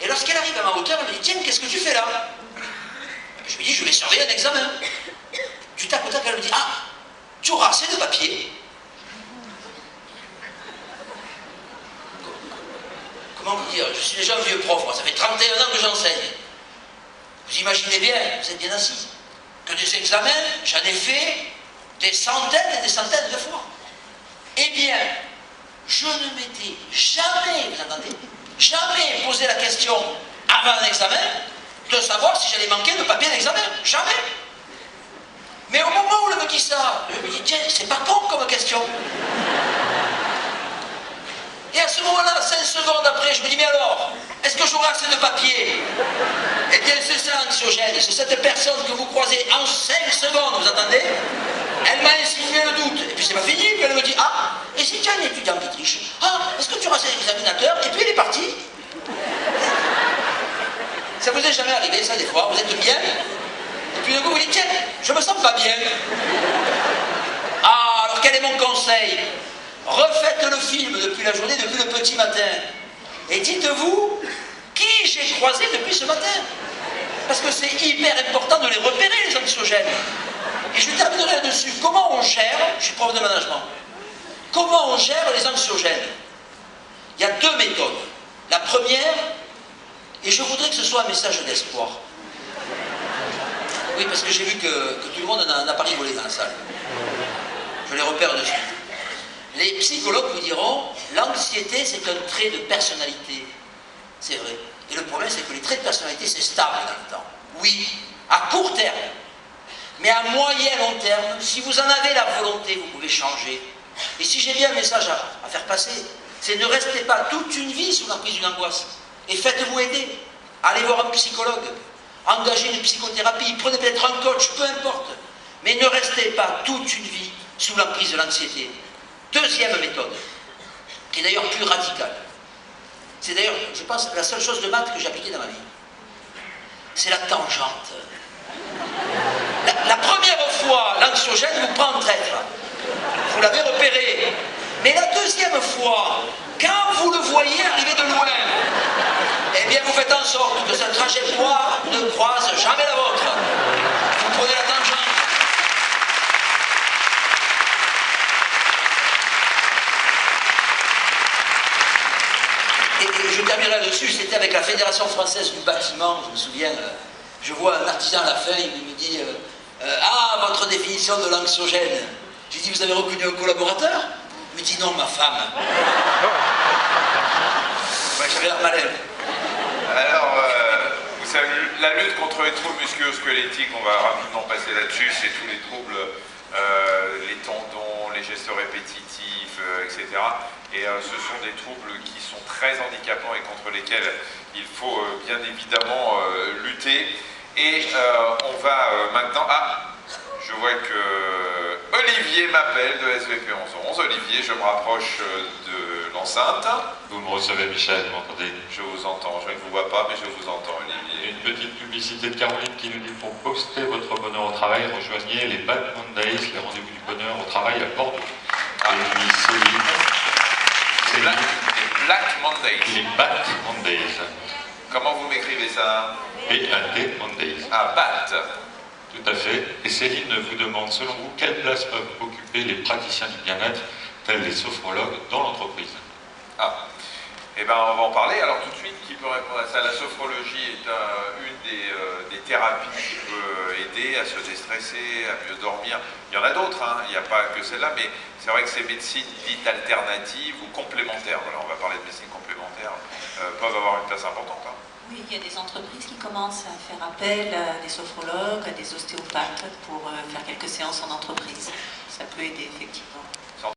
Et lorsqu'elle arrive à ma hauteur, elle me dit, tiens, qu'est-ce que tu fais là? Je lui dis, je vais surveiller un examen. Du tac au tac, elle me dit, ah, tu auras assez de papier. Comment vous dire? Je suis déjà un vieux prof, moi, ça fait 31 ans que j'enseigne. Vous imaginez bien, vous êtes bien assis, que des examens, j'en ai fait des centaines et des centaines de fois. Eh bien, je ne m'étais jamais, vous entendez, jamais posé la question avant un examen de savoir si j'allais manquer de papier d'examen. Jamais. Mais au moment où elle me dit ça, je me dis, tiens, c'est pas con comme question. Et à ce moment-là, 5 secondes après, je me dis, mais alors, est-ce que j'aurai assez de papier? Eh bien, c'est ça l'anxiogène, c'est cette personne que vous croisez en 5 secondes, vous entendez? Elle m'a insinué le doute, et puis c'est pas fini, puis elle me dit, ah, et si tu as un étudiant qui triche? Ah, est-ce que tu auras assez d'examinateurs? Et puis elle est partie. Ça vous est jamais arrivé, ça, des fois? Vous êtes bien? Et puis d'un coup, vous dites, tiens, je me sens pas bien. Ah, alors quel est mon conseil? Refaites le film depuis la journée, depuis le petit matin. Et dites-vous qui j'ai croisé depuis ce matin. Parce que c'est hyper important de les repérer, les anxiogènes. Et je terminerai là-dessus. Comment on gère, je suis prof de management, comment on gère les anxiogènes? Il y a 2 méthodes. La première, et je voudrais que ce soit un message d'espoir. Oui, parce que j'ai vu que tout le monde n'a pas rigolé dans la salle. Je les repère de suite. Les psychologues vous diront, l'anxiété c'est un trait de personnalité. C'est vrai. Et le problème c'est que les traits de personnalité c'est stable dans le temps. Oui, à court terme. Mais à moyen long terme, si vous en avez la volonté, vous pouvez changer. Et si j'ai bien un message à faire passer, c'est ne restez pas toute une vie sous l'emprise d'une angoisse. Et faites-vous aider. Allez voir un psychologue. Engagez une psychothérapie. Prenez peut-être un coach, peu importe. Mais ne restez pas toute une vie sous l'emprise de l'anxiété. Deuxième méthode, qui est d'ailleurs plus radicale. C'est d'ailleurs, je pense, la seule chose de maths que j'ai appliquée dans ma vie. C'est la tangente. La première fois, l'anxiogène vous prend en traître. Vous l'avez repéré. Mais la deuxième fois, quand vous le voyez arriver de loin, eh bien vous faites en sorte que sa trajectoire ne croise jamais la vôtre. Vous prenez la tangente. Et je terminerai là-dessus, c'était avec la Fédération française du bâtiment, je me souviens, je vois un artisan à la fin, il me dit ah, votre définition de l'anxiogène. J'ai dit, vous avez reconnu un collaborateur? Il me dit, non, ma femme. Ouais, j'avais l'air malin. Alors, vous savez, la lutte contre les troubles musculo-squelettiques, on va rapidement passer là-dessus, c'est tous les troubles, les tendons, les gestes répétitifs, etc. Et ce sont des troubles qui sont très handicapants et contre lesquels il faut bien évidemment lutter. Et on va maintenant... Ah, je vois que Olivier m'appelle de SVP 1111. Olivier, je me rapproche de l'enceinte. Vous me recevez, Michel, vous m'entendez? Je vous entends, je ne vous vois pas, mais je vous entends, Olivier. Une petite publicité de Caroline qui nous dit, pour poster votre bonheur au travail, rejoignez les Bad Mondays, les rendez-vous du bonheur au travail à Bordeaux. Ah. Et puis Céline. Les Black Mondays. Les Bad Mondays. Comment vous m'écrivez ça? B-A-D Mondays. Ah, BAT. Tout à fait. Et Céline vous demande, selon vous, quelle place peuvent occuper les praticiens du bien-être, tels les sophrologues, dans l'entreprise? Ah, eh bien on va en parler. Alors tout de suite, qui peut répondre à ça? La sophrologie est une des thérapies qui peut aider à se déstresser, à mieux dormir. Il y en a d'autres, hein. Il n'y a pas que celle-là, mais c'est vrai que ces médecines dites alternatives ou complémentaires, voilà, on va parler de médecine complémentaire, peuvent avoir une place importante. Hein. Oui, il y a des entreprises qui commencent à faire appel à des sophrologues, à des ostéopathes pour faire quelques séances en entreprise. Ça peut aider effectivement.